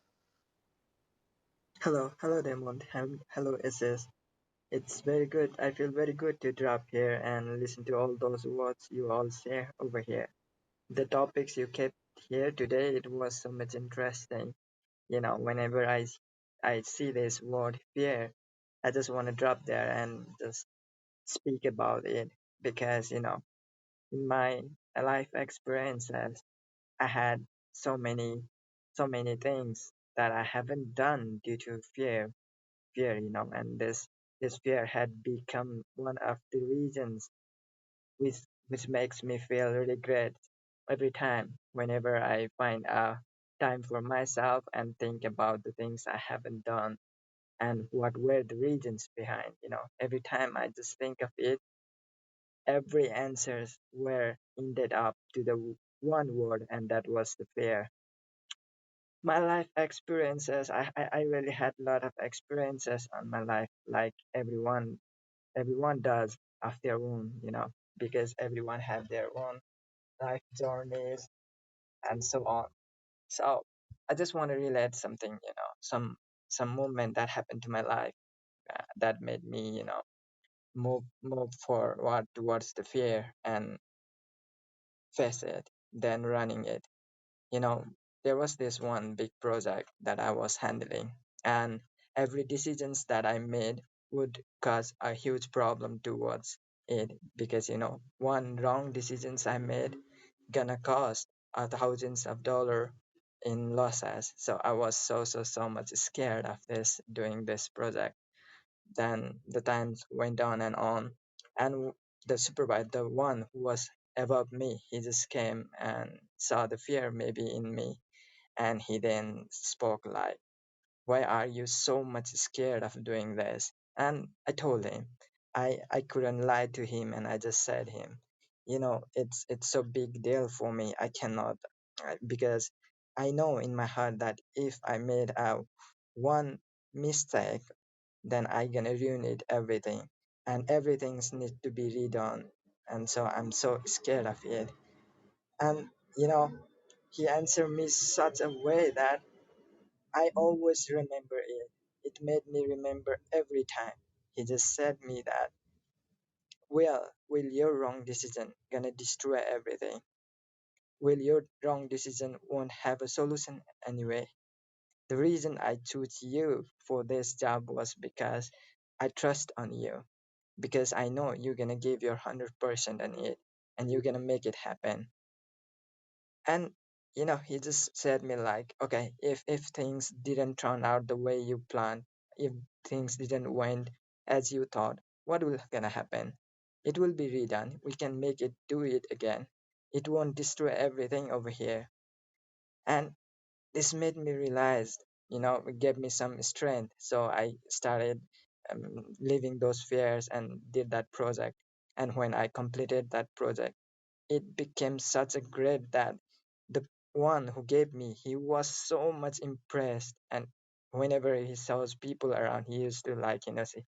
Hello, Demond. Hello, SS. It's very good. I feel very good to drop here and listen to all those words you all share over here. The topics you kept here today, it was so much interesting. Whenever I see this word fear, I just want to drop there and just speak about it because in my life experiences, I had so many, so many things that I haven't done due to fear, and this fear had become one of the reasons which which makes me feel regret every time whenever I find a time for myself and think about the things I haven't done and what were the reasons behind. Every time I just think of it, every answers were ended up to the one word, and that was the fear. My life experiences, I really had a lot of experiences on my life, like everyone does of their own, because everyone have their own life journeys and so on. So I just want to relate something, some moment that happened to my life that made me, move forward towards the fear and face it, then running it. you know, there was this one big project that I was handling, and every decisions that I made would cause a huge problem towards it because one wrong decisions I made gonna cost thousands of dollar in losses. So I was so much scared of this doing this project. Then the times went on, and the supervisor, the one who was above me, he just came and saw the fear maybe in me, and he then spoke like, why are you so much scared of doing this? And I told him, I couldn't lie to him, and I just said him, it's so big deal for me. I cannot, because I know in my heart that if I made a one mistake, then I gonna ruin it everything, and everything's need to be redone, and so I'm so scared of it. And you know, he answered me such a way that I always remember it. it made me remember every time. He just said me that, well, will your wrong decision gonna destroy everything? Will your wrong decision won't have a solution anyway? The reason I chose you for this job was because I trust on you, because I know you're gonna give your 100% on it and you're gonna make it happen. And he just said me like, okay, if things didn't turn out the way you planned, if things didn't went as you thought, what will gonna happen? It will be redone. We can make it do it again. It won't destroy everything over here. And this made me realize, it gave me some strength. So I started leaving those fears and did that project. And when I completed that project, it became such a great that the one who gave me, he was so much impressed. And whenever he saw people around, he used to like,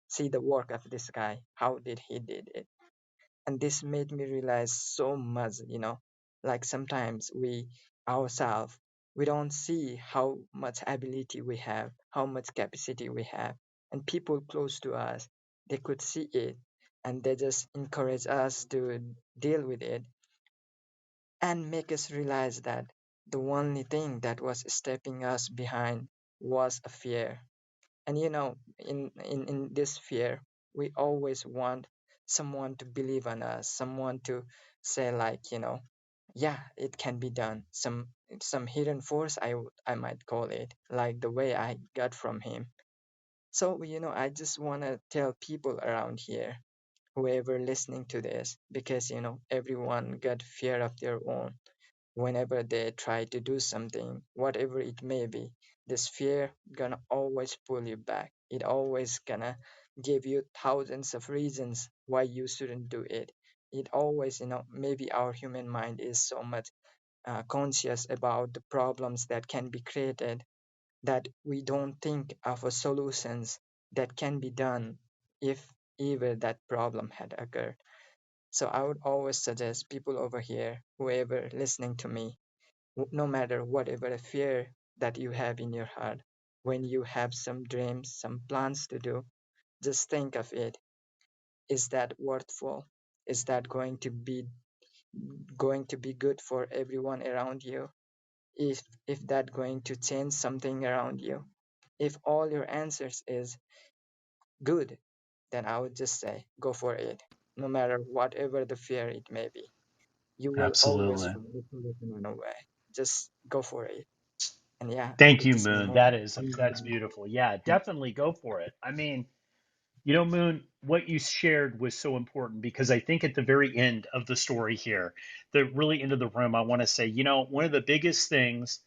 see the work of this guy. How did he did it? And this made me realize so much, like sometimes we ourselves, we don't see how much ability we have, how much capacity we have. And people close to us, they could see it, and they just encourage us to deal with it and make us realize that the only thing that was stepping us behind was a fear. And in this fear, we always want someone to believe on us, someone to say like, yeah, it can be done. Some hidden force, I might call it, like the way I got from him. So I just want to tell people around here, whoever listening to this, because everyone got fear of their own. Whenever they try to do something, whatever it may be, this fear gonna always pull you back. It always gonna give you thousands of reasons why you shouldn't do it. It always, maybe our human mind is so much conscious about the problems that can be created, that we don't think of a solutions that can be done if ever that problem had occurred. So I would always suggest people over here, whoever listening to me, no matter whatever fear that you have in your heart, when you have some dreams, some plans to do, just think of it. Is that worthful? Is that going to be good for everyone around you? If that going to change something around you? If all your answers is good, then I would just say go for it, no matter whatever the fear it may be. You will always Absolutely. find a solution in a way. Just go for it. And yeah, Thank it you, just Moon. made That's beautiful. Yeah, definitely go for it. I mean, Moon, what you shared was so important because I think at the very end of the story here, the really end of the room, I want to say, one of the biggest things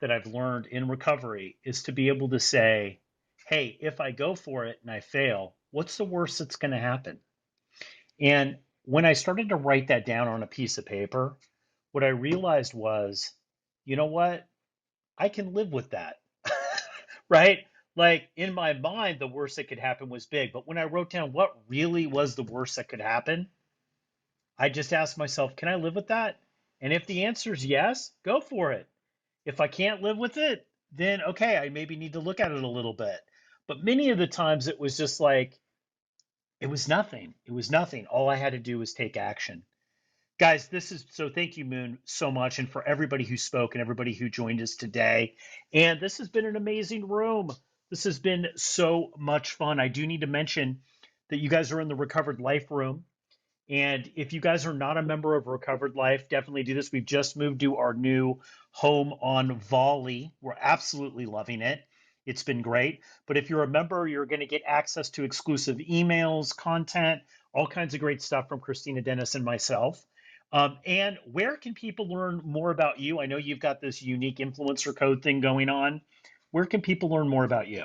that I've learned in recovery is to be able to say, hey, if I go for it and I fail, what's the worst that's going to happen? And when I started to write that down on a piece of paper, what I realized was, you know what? I can live with that. Right? Like in my mind, the worst that could happen was big. But when I wrote down what really was the worst that could happen, I just asked myself, can I live with that? And if the answer is yes, go for it. If I can't live with it, then okay, I maybe need to look at it a little bit. But many of the times it was just like, it was nothing. It was nothing. All I had to do was take action. Guys, this is so thank you, Moon, so much, and for everybody who spoke and everybody who joined us today. And this has been an amazing room. This has been so much fun. I do need to mention that you guys are in the Recovered Life room. And if you guys are not a member of Recovered Life, definitely do this. We've just moved to our new home on Volley. We're absolutely loving it. It's been great. But if you're a member, you're going to get access to exclusive emails, content, all kinds of great stuff from Christina Dennis and myself. And where can people learn more about you? I know you've got this unique influencer code thing going on. Where can people learn more about you?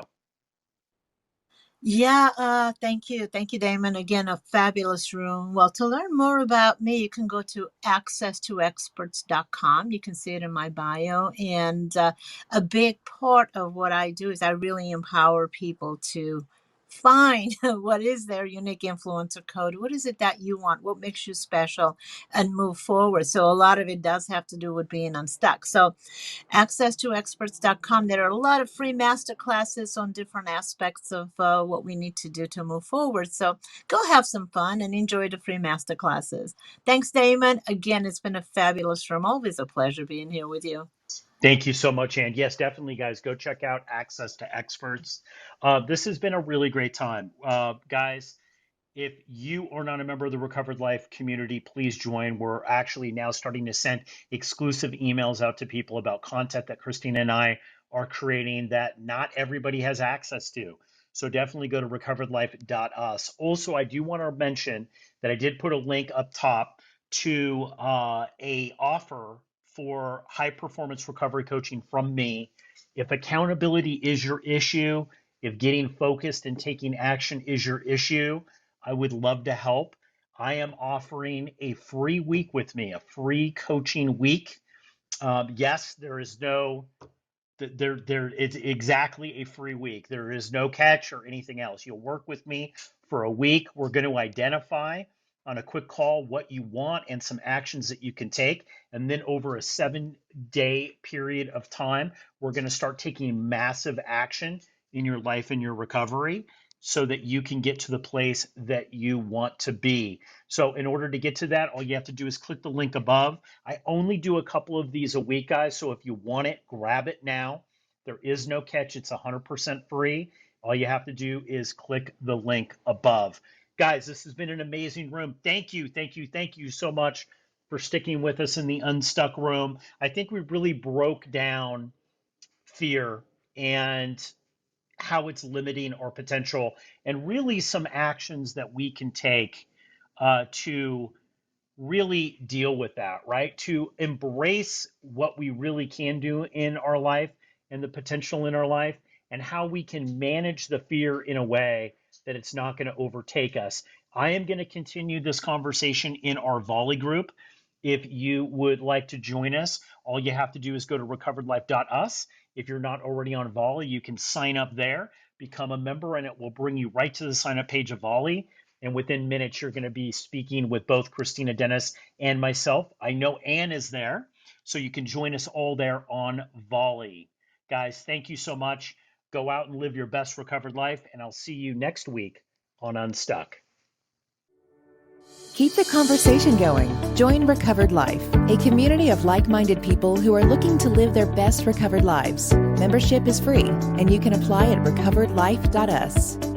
Yeah, thank you. Thank you, Damon. Again, a fabulous room. Well, to learn more about me, you can go to accesstoexperts.com. You can see it in my bio. And a big part of what I do is I really empower people to find what is their unique influencer code. What is it that you want? What makes you special, and move forward. So a lot of it does have to do with being unstuck. So access2experts.com. There are a lot of free master classes on different aspects of what we need to do to move forward. So go have some fun and enjoy the free master classes. Thanks, Damon. Again, it's been a fabulous room. Always a pleasure being here with you. Thank you so much, Ann. Yes, definitely, guys, go check out Access to Experts. This has been a really great time. Guys, if you are not a member of the Recovered Life community, please join. We're actually now starting to send exclusive emails out to people about content that Christina and I are creating that not everybody has access to. So definitely go to recoveredlife.us. Also, I do want to mention that I did put a link up top to a offer for high performance recovery coaching from me. If accountability is your issue, if getting focused and taking action is your issue, I would love to help. I am offering a free week with me, a free coaching week. Yes, there is no it's exactly a free week. There is no catch or anything else. You'll work with me for a week. We're going to identify on a quick call what you want and some actions that you can take. And then over a 7-day period of time, we're going to start taking massive action in your life and your recovery so that you can get to the place that you want to be. So in order to get to that, all you have to do is click the link above. I only do a couple of these a week, guys. So if you want it, grab it now. There is no catch. It's 100% free. All you have to do is click the link above. Guys, this has been an amazing room. Thank you, thank you, thank you so much for sticking with us in the Unstuck room. I think we really broke down fear and how it's limiting our potential and really some actions that we can take to really deal with that, right? To embrace what we really can do in our life and the potential in our life and how we can manage the fear in a way that it's not going to overtake us. I am going to continue this conversation in our volley group. If you would like to join us, all you have to do is go to recoveredlife.us. If you're not already on Volley, you can sign up there, become a member, and it will bring you right to the sign up page of Volley. And within minutes, you're going to be speaking with both Christina Dennis and myself. I know Ann is there, so you can join us all there on Volley. Guys, thank you so much. Go out and live your best recovered life, and I'll see you next week on Unstuck. Keep the conversation going. Join Recovered Life, a community of like-minded people who are looking to live their best recovered lives. Membership is free, and you can apply at recoveredlife.us.